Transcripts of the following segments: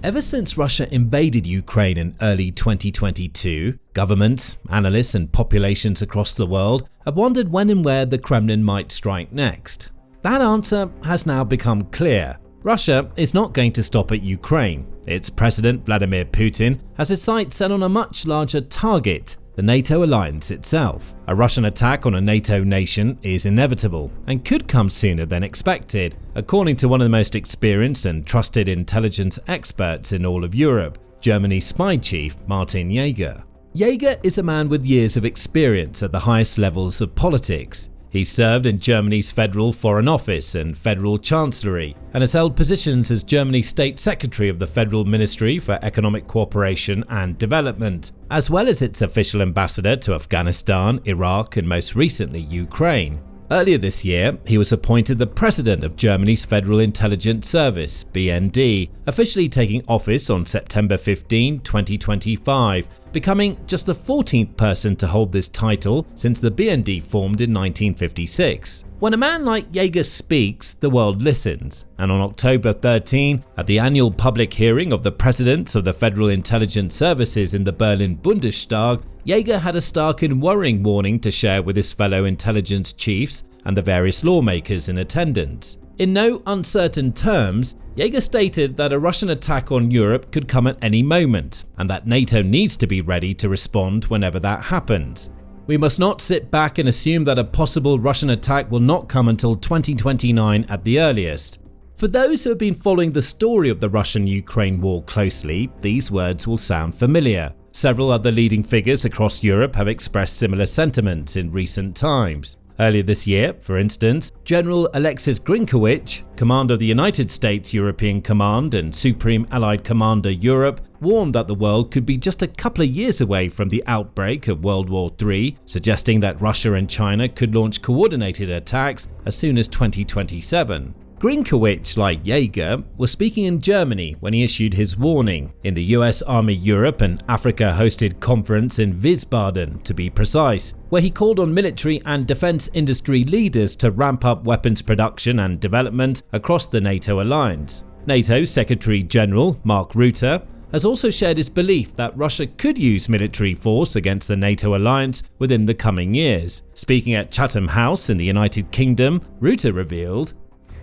Ever since Russia invaded Ukraine in early 2022, governments, analysts and populations across the world have wondered when and where the Kremlin might strike next. That answer has now become clear. Russia is not going to stop at Ukraine. Its President Vladimir Putin has his sights set on a much larger target, the NATO alliance itself. A Russian attack on a NATO nation is inevitable and could come sooner than expected, according to one of the most experienced and trusted intelligence experts in all of Europe, Germany's spy chief Martin Jäger. Jäger is a man with years of experience at the highest levels of politics. He served in Germany's Federal Foreign Office and Federal Chancellery, and has held positions as Germany's State Secretary of the Federal Ministry for Economic Cooperation and Development, as well as its official ambassador to Afghanistan, Iraq, and most recently Ukraine. Earlier this year, he was appointed the President of Germany's Federal Intelligence Service, BND, officially taking office on September 15, 2025, becoming just the 14th person to hold this title since the BND formed in 1956. When a man like Jäger speaks, the world listens, and on October 13, at the annual public hearing of the presidents of the Federal Intelligence Services in the Berlin Bundestag, Jäger had a stark and worrying warning to share with his fellow intelligence chiefs and the various lawmakers in attendance. In no uncertain terms, Jäger stated that a Russian attack on Europe could come at any moment, and that NATO needs to be ready to respond whenever that happens. We must not sit back and assume that a possible Russian attack will not come until 2029 at the earliest. For those who have been following the story of the Russian-Ukraine war closely, these words will sound familiar. Several other leading figures across Europe have expressed similar sentiments in recent times. Earlier this year, for instance, General Alexis Grinkowicz, commander of the United States European Command and Supreme Allied Commander Europe, warned that the world could be just a couple of years away from the outbreak of World War III, suggesting that Russia and China could launch coordinated attacks as soon as 2027. Grinkowicz, like Jäger, was speaking in Germany when he issued his warning, in the US Army Europe and Africa hosted conference in Wiesbaden to be precise, where he called on military and defense industry leaders to ramp up weapons production and development across the NATO alliance. NATO Secretary General Mark Rutte has also shared his belief that Russia could use military force against the NATO alliance within the coming years. Speaking at Chatham House in the United Kingdom, Rutte revealed,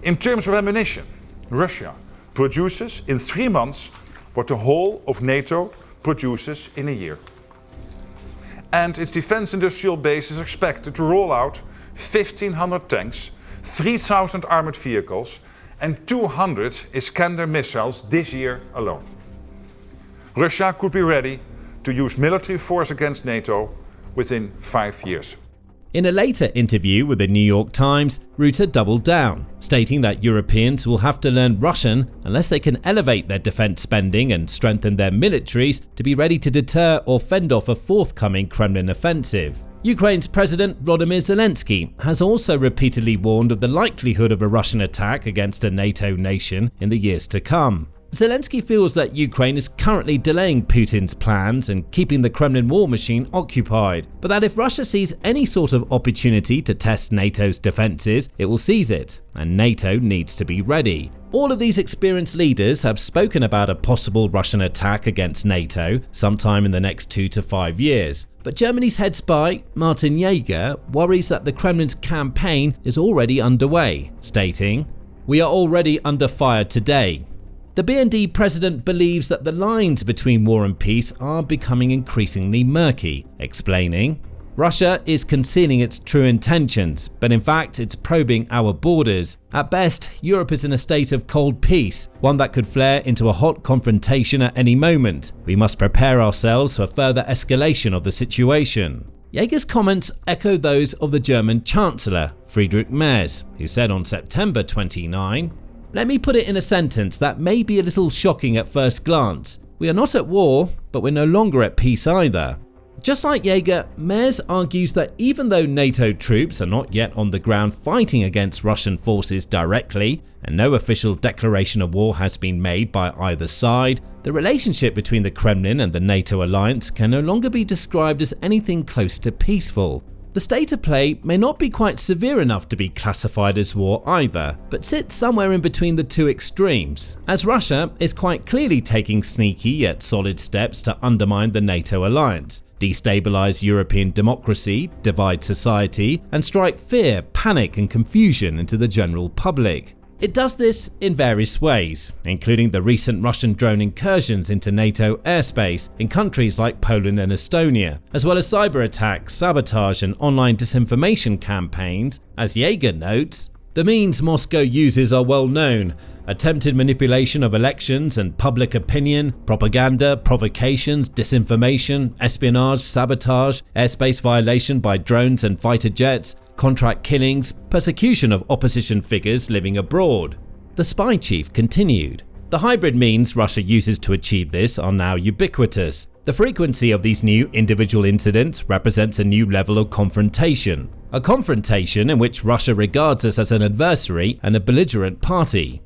"In terms of ammunition, Russia produces in 3 months what the whole of NATO produces in a year. And its defense industrial base is expected to roll out 1,500 tanks, 3,000 armored vehicles and 200 Iskander missiles this year alone. Russia could be ready to use military force against NATO within 5 years." In a later interview with the New York Times, Rutte doubled down, stating that Europeans will have to learn Russian unless they can elevate their defense spending and strengthen their militaries to be ready to deter or fend off a forthcoming Kremlin offensive. Ukraine's President Volodymyr Zelenskyy has also repeatedly warned of the likelihood of a Russian attack against a NATO nation in the years to come. Zelenskyy feels that Ukraine is currently delaying Putin's plans and keeping the Kremlin war machine occupied, but that if Russia sees any sort of opportunity to test NATO's defenses, it will seize it, and NATO needs to be ready. All of these experienced leaders have spoken about a possible Russian attack against NATO sometime in the next 2 to 5 years, but Germany's head spy, Martin Jäger, worries that the Kremlin's campaign is already underway, stating, "We are already under fire today." The BND president believes that the lines between war and peace are becoming increasingly murky, explaining, "Russia is concealing its true intentions, but in fact it's probing our borders. At best, Europe is in a state of cold peace, one that could flare into a hot confrontation at any moment. We must prepare ourselves for further escalation of the situation." Jäger's comments echo those of the German Chancellor, Friedrich Merz, who said on September 29, "Let me put it in a sentence that may be a little shocking at first glance. We are not at war, but we're no longer at peace either." Just like Jäger, Merz argues that even though NATO troops are not yet on the ground fighting against Russian forces directly, and no official declaration of war has been made by either side, the relationship between the Kremlin and the NATO alliance can no longer be described as anything close to peaceful. The state of play may not be quite severe enough to be classified as war either, but sits somewhere in between the two extremes, as Russia is quite clearly taking sneaky yet solid steps to undermine the NATO alliance, destabilize European democracy, divide society, and strike fear, panic, and confusion into the general public. It does this in various ways, including the recent Russian drone incursions into NATO airspace in countries like Poland and Estonia, as well as cyberattacks, sabotage, and online disinformation campaigns. As Jäger notes, the means Moscow uses are well known: attempted manipulation of elections and public opinion, propaganda, provocations, disinformation, espionage, sabotage, airspace violation by drones and fighter jets, contract killings, persecution of opposition figures living abroad. The spy chief continued. The hybrid means Russia uses to achieve this are now ubiquitous. The frequency of these new individual incidents represents a new level of confrontation. A confrontation in which Russia regards us as an adversary and a belligerent party.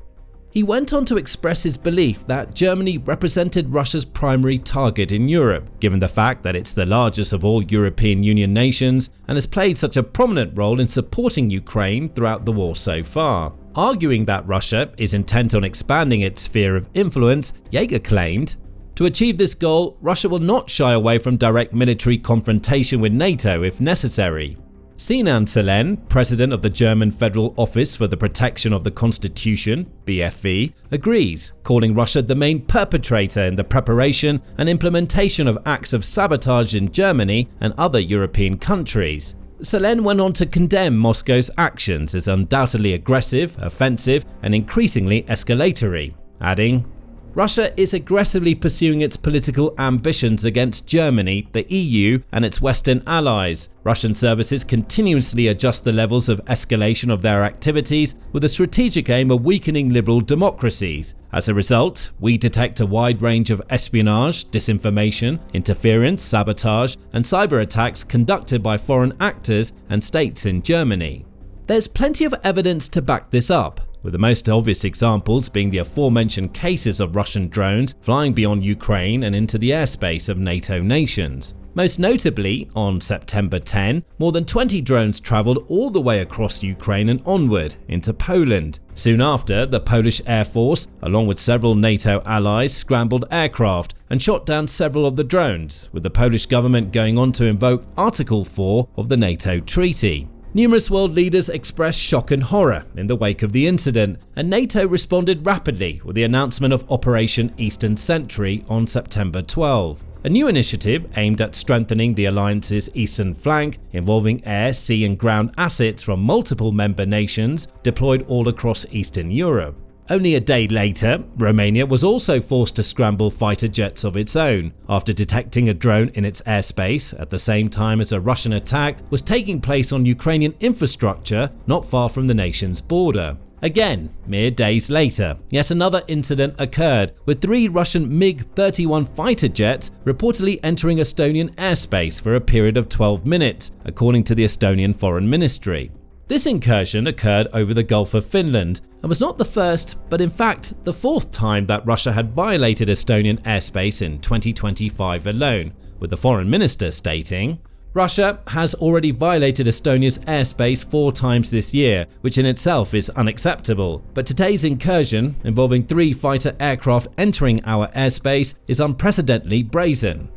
He went on to express his belief that Germany represented Russia's primary target in Europe, given the fact that it's the largest of all European Union nations and has played such a prominent role in supporting Ukraine throughout the war so far. Arguing that Russia is intent on expanding its sphere of influence, Jäger claimed, "To achieve this goal, Russia will not shy away from direct military confrontation with NATO if necessary." Sinan Selen, president of the German Federal Office for the Protection of the Constitution, BFV, agrees, calling Russia the main perpetrator in the preparation and implementation of acts of sabotage in Germany and other European countries. Selen went on to condemn Moscow's actions as undoubtedly aggressive, offensive, and increasingly escalatory, adding, "Russia is aggressively pursuing its political ambitions against Germany, the EU, and its Western allies. Russian services continuously adjust the levels of escalation of their activities with a strategic aim of weakening liberal democracies. As a result, we detect a wide range of espionage, disinformation, interference, sabotage, and cyber attacks conducted by foreign actors and states in Germany." There's plenty of evidence to back this up, with the most obvious examples being the aforementioned cases of Russian drones flying beyond Ukraine and into the airspace of NATO nations. Most notably, on September 10, more than 20 drones travelled all the way across Ukraine and onward into Poland. Soon after, the Polish Air Force, along with several NATO allies, scrambled aircraft and shot down several of the drones, with the Polish government going on to invoke Article 4 of the NATO treaty. Numerous world leaders expressed shock and horror in the wake of the incident, and NATO responded rapidly with the announcement of Operation Eastern Sentry on September 12, a new initiative aimed at strengthening the alliance's eastern flank, involving air, sea and ground assets from multiple member nations deployed all across Eastern Europe. Only a day later, Romania was also forced to scramble fighter jets of its own after detecting a drone in its airspace at the same time as a Russian attack was taking place on Ukrainian infrastructure not far from the nation's border. Again, mere days later, yet another incident occurred, with 3 Russian MiG-31 fighter jets reportedly entering Estonian airspace for a period of 12 minutes, according to the Estonian Foreign Ministry. This incursion occurred over the Gulf of Finland and was not the first, but in fact the 4th time that Russia had violated Estonian airspace in 2025 alone, with the foreign minister stating, "Russia has already violated Estonia's airspace 4 times this year, which in itself is unacceptable, but today's incursion, involving 3 fighter aircraft entering our airspace, is unprecedentedly brazen."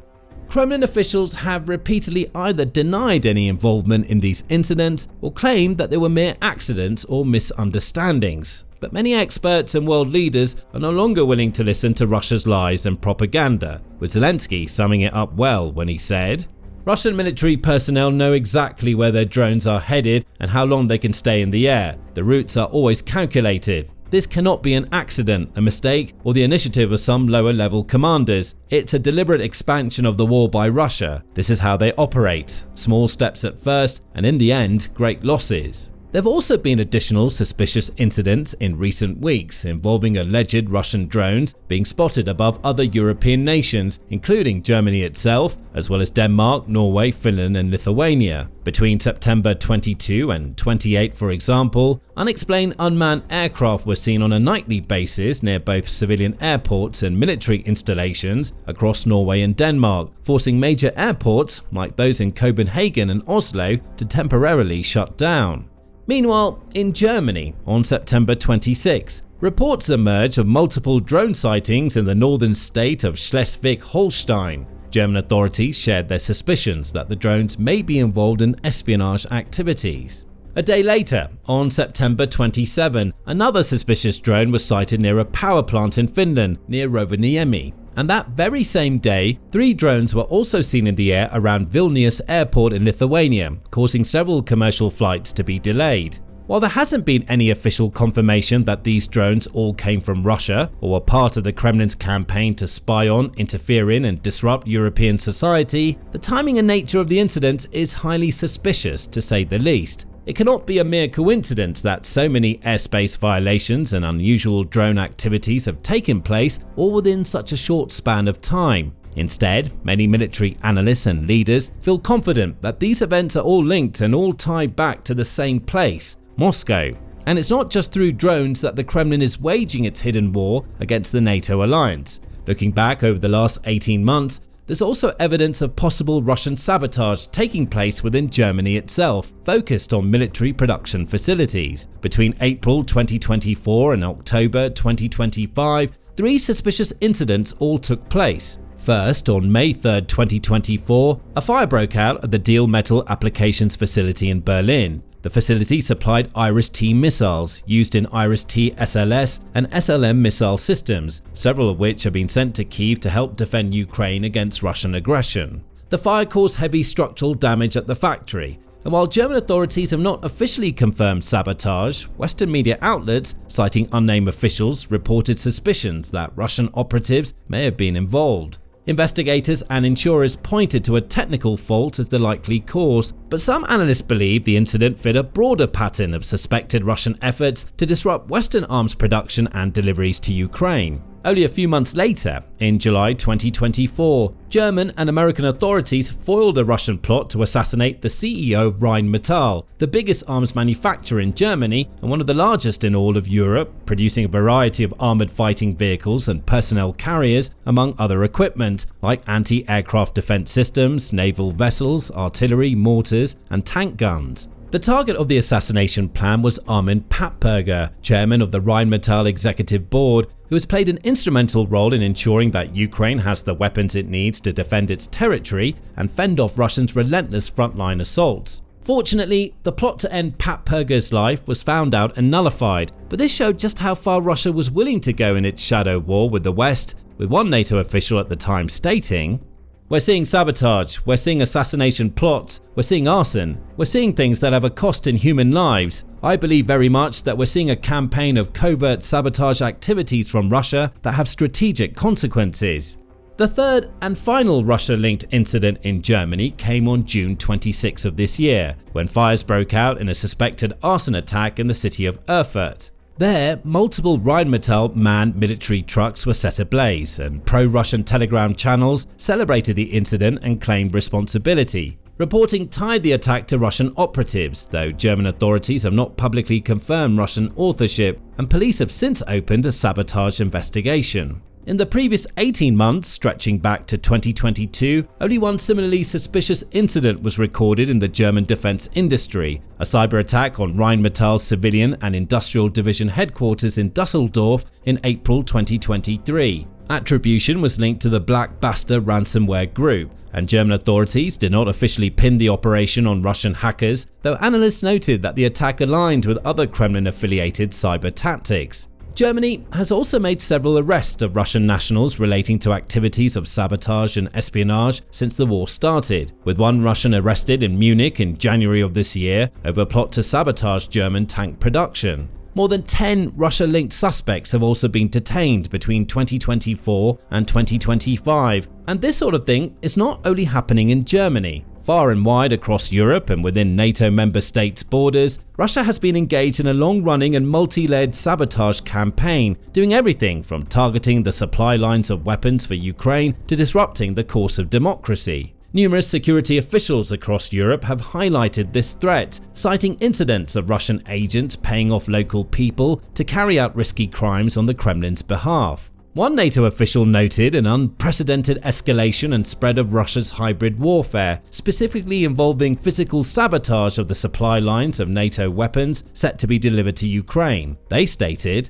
Kremlin officials have repeatedly either denied any involvement in these incidents or claimed that they were mere accidents or misunderstandings. But many experts and world leaders are no longer willing to listen to Russia's lies and propaganda, with Zelenskyy summing it up well when he said, "Russian military personnel know exactly where their drones are headed and how long they can stay in the air. The routes are always calculated. This cannot be an accident, a mistake, or the initiative of some lower-level commanders. It's a deliberate expansion of the war by Russia. This is how they operate. Small steps at first, and in the end, great losses." There have also been additional suspicious incidents in recent weeks involving alleged Russian drones being spotted above other European nations, including Germany itself, as well as Denmark, Norway, Finland and Lithuania. Between September 22 and 28, for example, unexplained unmanned aircraft were seen on a nightly basis near both civilian airports and military installations across Norway and Denmark, forcing major airports, like those in Copenhagen and Oslo, to temporarily shut down. Meanwhile, in Germany, on September 26, reports emerged of multiple drone sightings in the northern state of Schleswig-Holstein. German authorities shared their suspicions that the drones may be involved in espionage activities. A day later, on September 27, another suspicious drone was sighted near a power plant in Finland, near Rovaniemi. And that very same day, 3 drones were also seen in the air around Vilnius airport in Lithuania, causing several commercial flights to be delayed. While there hasn't been any official confirmation that these drones all came from Russia or were part of the Kremlin's campaign to spy on, interfere in and disrupt European society, the timing and nature of the incident is highly suspicious, to say the least. It cannot be a mere coincidence that so many airspace violations and unusual drone activities have taken place all within such a short span of time. Instead, many military analysts and leaders feel confident that these events are all linked and all tied back to the same place, Moscow. And it's not just through drones that the Kremlin is waging its hidden war against the NATO alliance. Looking back over the last 18 months, there's also evidence of possible Russian sabotage taking place within Germany itself, focused on military production facilities. Between April 2024 and October 2025, 3 suspicious incidents all took place. First, on May 3, 2024, a fire broke out at the Diehl Metal Applications facility in Berlin. The facility supplied Iris-T missiles used in Iris-T SLS and SLM missile systems, several of which have been sent to Kyiv to help defend Ukraine against Russian aggression. The fire caused heavy structural damage at the factory, and while German authorities have not officially confirmed sabotage, Western media outlets, citing unnamed officials, reported suspicions that Russian operatives may have been involved. Investigators and insurers pointed to a technical fault as the likely cause, but some analysts believe the incident fit a broader pattern of suspected Russian efforts to disrupt Western arms production and deliveries to Ukraine. Only a few months later, in July 2024, German and American authorities foiled a Russian plot to assassinate the CEO of Rheinmetall, the biggest arms manufacturer in Germany and one of the largest in all of Europe, producing a variety of armored fighting vehicles and personnel carriers, among other equipment, like anti-aircraft defense systems, naval vessels, artillery, mortars, and tank guns. The target of the assassination plan was Armin Papperger, chairman of the Rheinmetall Executive Board, who has played an instrumental role in ensuring that Ukraine has the weapons it needs to defend its territory and fend off Russia's relentless frontline assaults. Fortunately, the plot to end Papperger's life was found out and nullified, but this showed just how far Russia was willing to go in its shadow war with the West, with one NATO official at the time stating, "We're seeing sabotage, we're seeing assassination plots, we're seeing arson, we're seeing things that have a cost in human lives. I believe very much that we're seeing a campaign of covert sabotage activities from Russia that have strategic consequences." The third and final Russia-linked incident in Germany came on June 26 of this year, when fires broke out in a suspected arson attack in the city of Erfurt. There, multiple Rheinmetall manned military trucks were set ablaze, and pro-Russian Telegram channels celebrated the incident and claimed responsibility. Reporting tied the attack to Russian operatives, though German authorities have not publicly confirmed Russian authorship, and police have since opened a sabotage investigation. In the previous 18 months, stretching back to 2022, only one similarly suspicious incident was recorded in the German defense industry, a cyber attack on Rheinmetall's civilian and industrial division headquarters in Dusseldorf in April 2023. Attribution was linked to the Black Bastard ransomware group, and German authorities did not officially pin the operation on Russian hackers, though analysts noted that the attack aligned with other Kremlin-affiliated cyber tactics. Germany has also made several arrests of Russian nationals relating to activities of sabotage and espionage since the war started, with one Russian arrested in Munich in January of this year over a plot to sabotage German tank production. More than 10 Russia-linked suspects have also been detained between 2024 and 2025, and this sort of thing is not only happening in Germany. Far and wide across Europe and within NATO member states' borders, Russia has been engaged in a long-running and multi-layered sabotage campaign, doing everything from targeting the supply lines of weapons for Ukraine to disrupting the course of democracy. Numerous security officials across Europe have highlighted this threat, citing incidents of Russian agents paying off local people to carry out risky crimes on the Kremlin's behalf. One NATO official noted an unprecedented escalation and spread of Russia's hybrid warfare, specifically involving physical sabotage of the supply lines of NATO weapons set to be delivered to Ukraine. They stated,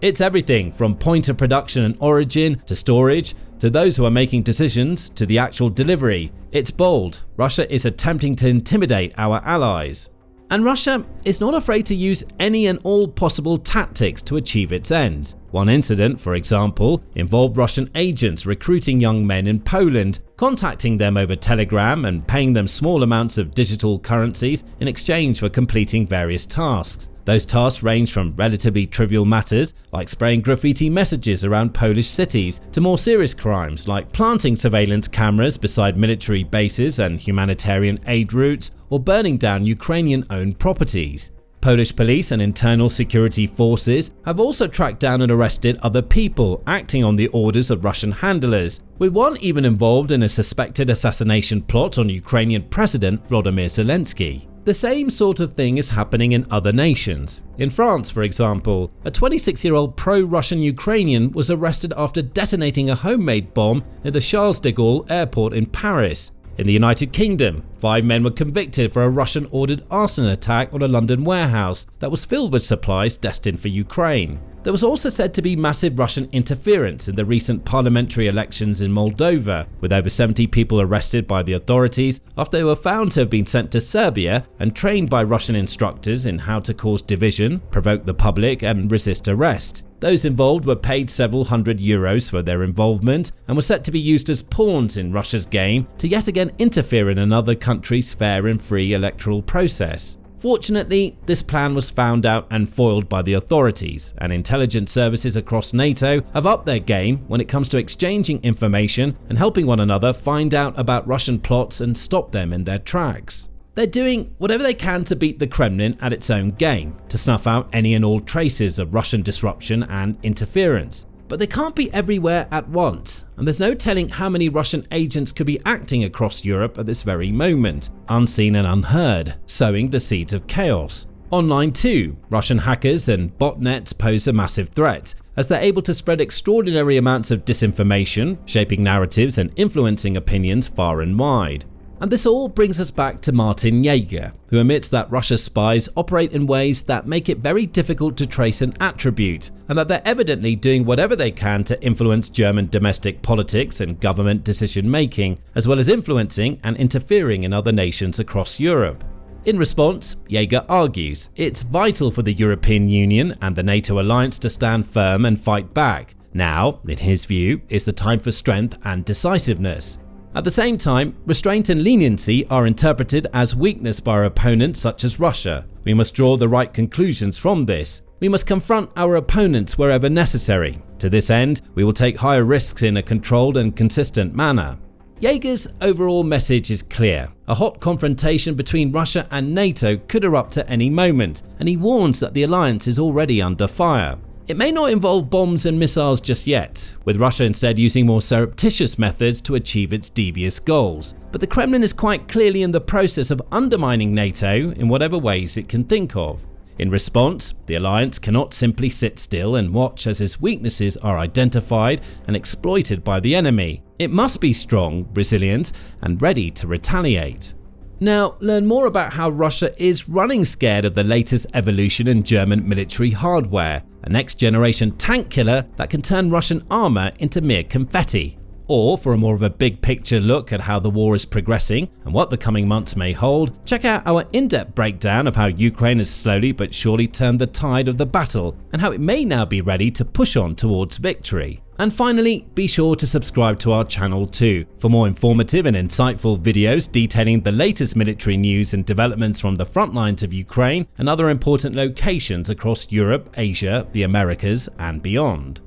"It's everything from point of production and origin to storage, to those who are making decisions, to the actual delivery. It's bold. Russia is attempting to intimidate our allies." And Russia is not afraid to use any and all possible tactics to achieve its ends. One incident, for example, involved Russian agents recruiting young men in Poland, contacting them over Telegram and paying them small amounts of digital currencies in exchange for completing various tasks. Those tasks range from relatively trivial matters like spraying graffiti messages around Polish cities to more serious crimes like planting surveillance cameras beside military bases and humanitarian aid routes or burning down Ukrainian-owned properties. Polish police and internal security forces have also tracked down and arrested other people acting on the orders of Russian handlers, with one even involved in a suspected assassination plot on Ukrainian President Volodymyr Zelenskyy. The same sort of thing is happening in other nations. In France, for example, a 26-year-old pro-Russian Ukrainian was arrested after detonating a homemade bomb near the Charles de Gaulle airport in Paris. In the United Kingdom, 5 men were convicted for a Russian-ordered arson attack on a London warehouse that was filled with supplies destined for Ukraine. There was also said to be massive Russian interference in the recent parliamentary elections in Moldova, with over 70 people arrested by the authorities after they were found to have been sent to Serbia and trained by Russian instructors in how to cause division, provoke the public, and resist arrest. Those involved were paid several hundred euros for their involvement and were set to be used as pawns in Russia's game to yet again interfere in another country's fair and free electoral process. Fortunately, this plan was found out and foiled by the authorities, and intelligence services across NATO have upped their game when it comes to exchanging information and helping one another find out about Russian plots and stop them in their tracks. They're doing whatever they can to beat the Kremlin at its own game, to snuff out any and all traces of Russian disruption and interference. But they can't be everywhere at once, and there's no telling how many Russian agents could be acting across Europe at this very moment, unseen and unheard, sowing the seeds of chaos. Online too, Russian hackers and botnets pose a massive threat, as they're able to spread extraordinary amounts of disinformation, shaping narratives and influencing opinions far and wide. And this all brings us back to Martin Jäger, who admits that Russia's spies operate in ways that make it very difficult to trace an attribute, and that they're evidently doing whatever they can to influence German domestic politics and government decision-making, as well as influencing and interfering in other nations across Europe. In response, Jäger argues it's vital for the European Union and the NATO alliance to stand firm and fight back. Now, in his view, is the time for strength and decisiveness. At the same time, restraint and leniency are interpreted as weakness by our opponents such as Russia. We must draw the right conclusions from this. We must confront our opponents wherever necessary. To this end, we will take higher risks in a controlled and consistent manner. Jäger's overall message is clear. A hot confrontation between Russia and NATO could erupt at any moment, and he warns that the alliance is already under fire. It may not involve bombs and missiles just yet, with Russia instead using more surreptitious methods to achieve its devious goals. But the Kremlin is quite clearly in the process of undermining NATO in whatever ways it can think of. In response, the alliance cannot simply sit still and watch as its weaknesses are identified and exploited by the enemy. It must be strong, resilient, and ready to retaliate. Now, learn more about how Russia is running scared of the latest evolution in German military hardware, a next-generation tank killer that can turn Russian armor into mere confetti. Or, for a more of a big-picture look at how the war is progressing and what the coming months may hold, check out our in-depth breakdown of how Ukraine has slowly but surely turned the tide of the battle and how it may now be ready to push on towards victory. And finally, be sure to subscribe to our channel too, for more informative and insightful videos detailing the latest military news and developments from the front lines of Ukraine and other important locations across Europe, Asia, the Americas, and beyond.